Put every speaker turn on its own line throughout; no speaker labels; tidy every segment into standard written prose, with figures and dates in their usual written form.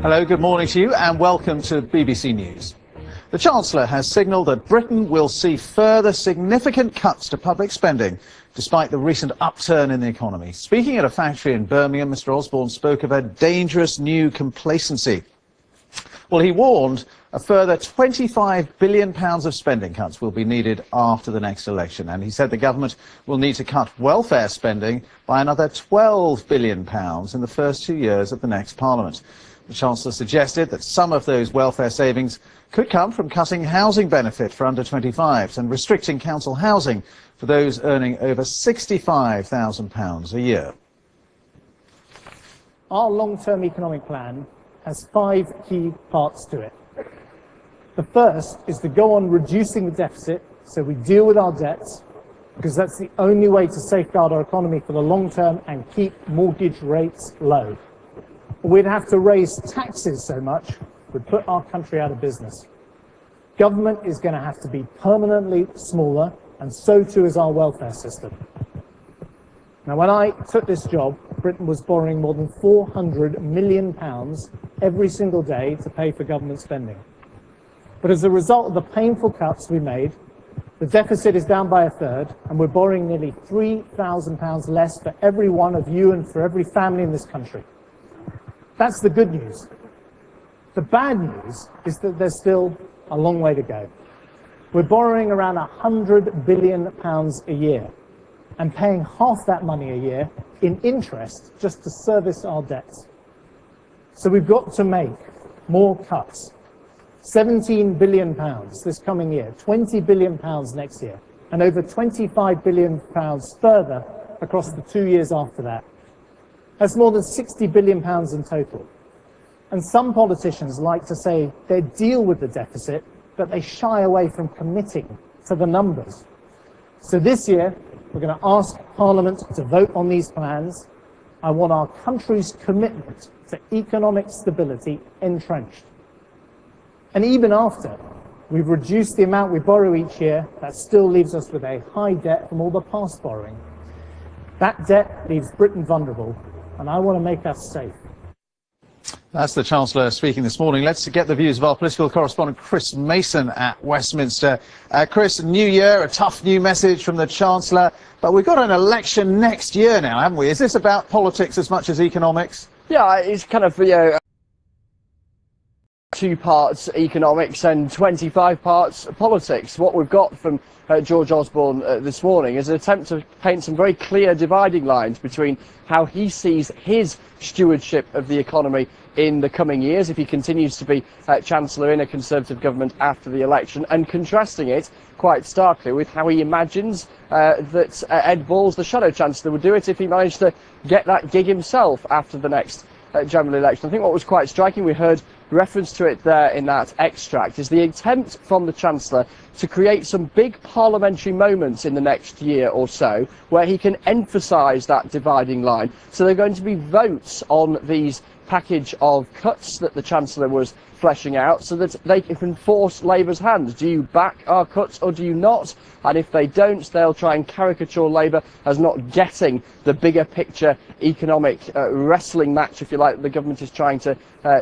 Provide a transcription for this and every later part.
Hello, good morning to you and welcome to BBC News. The Chancellor has signalled that Britain will see further significant cuts to public spending despite the recent upturn in the economy. Speaking at a factory in Birmingham, Mr Osborne spoke of a dangerous new complacency. Well, he warned a further £25 billion of spending cuts will be needed after the next election. And he said the government will need to cut welfare spending by another £12 billion in the first 2 years of the next Parliament. The Chancellor suggested that some of those welfare savings could come from cutting housing benefit for under 25s and restricting council housing for those earning over £65,000 a year.
Our long-term economic plan has 5 key parts to it. The first is to go on reducing the deficit so we deal with our debts, because that's the only way to safeguard our economy for the long term and keep mortgage rates low. We'd have to raise taxes so much we'd put our country out of business. Government is going to have to be permanently smaller, and so too is our welfare system. Now, when I took this job, Britain was borrowing more than £400 million every single day to pay for government spending. But as a result of the painful cuts we made, the deficit is down by a third, and we're borrowing nearly £3,000 less for every one of you and for every family in this country. That's the good news. The bad news is that there's still a long way to go. We're borrowing around £100 billion a year and paying half that money a year in interest just to service our debts. So we've got to make more cuts. £17 billion this coming year, £20 billion next year, and over £25 billion further across the 2 years after that. That's more than £60 billion in total. And some politicians like to say they deal with the deficit, but they shy away from committing to the numbers. So this year, we're going to ask Parliament to vote on these plans. I want our country's commitment to economic stability entrenched. And even after we've reduced the amount we borrow each year, that still leaves us with a high debt from all the past borrowing. That debt leaves Britain vulnerable, and I want to make us safe.
That's the Chancellor speaking this morning. Let's get the views of our political correspondent Chris Mason at Westminster. Chris, new year, a tough new message from the Chancellor, but we've got an election next year now, haven't we? Is this about politics as much as economics?
Yeah, it's kind of, 2 parts economics and 25 parts politics. What we've got from George Osborne this morning is an attempt to paint some very clear dividing lines between how he sees his stewardship of the economy in the coming years if he continues to be Chancellor in a Conservative government after the election, and contrasting it quite starkly with how he imagines that Ed Balls, the Shadow Chancellor, would do it if he managed to get that gig himself after the next general election. I think what was quite striking, we heard reference to it there in that extract, is the attempt from the Chancellor to create some big parliamentary moments in the next year or so where he can emphasise that dividing line. So there are going to be votes on these package of cuts that the Chancellor was fleshing out so that they can force Labour's hand. Do you back our cuts or do you not? And if they don't, they'll try and caricature Labour as not getting the bigger picture economic wrestling match, if you like, that the government is trying to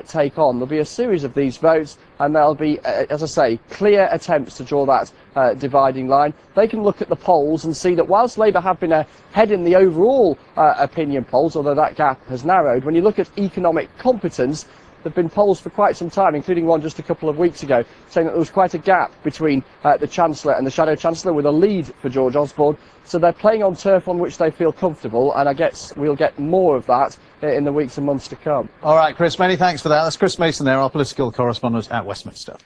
take on. There'll be a series of these votes, and there'll be, as I say, clear attempts to draw that dividing line. They can look at the polls and see that whilst Labour have been ahead in the overall opinion polls, although that gap has narrowed, when you look at economic competence, there have been polls for quite some time, including one just a couple of weeks ago, saying that there was quite a gap between the Chancellor and the Shadow Chancellor, with a lead for George Osborne. So they're playing on turf on which they feel comfortable, and I guess we'll get more of that in the weeks and months to come.
All right, Chris, many thanks for that. That's Chris Mason there, our political correspondent at Westminster.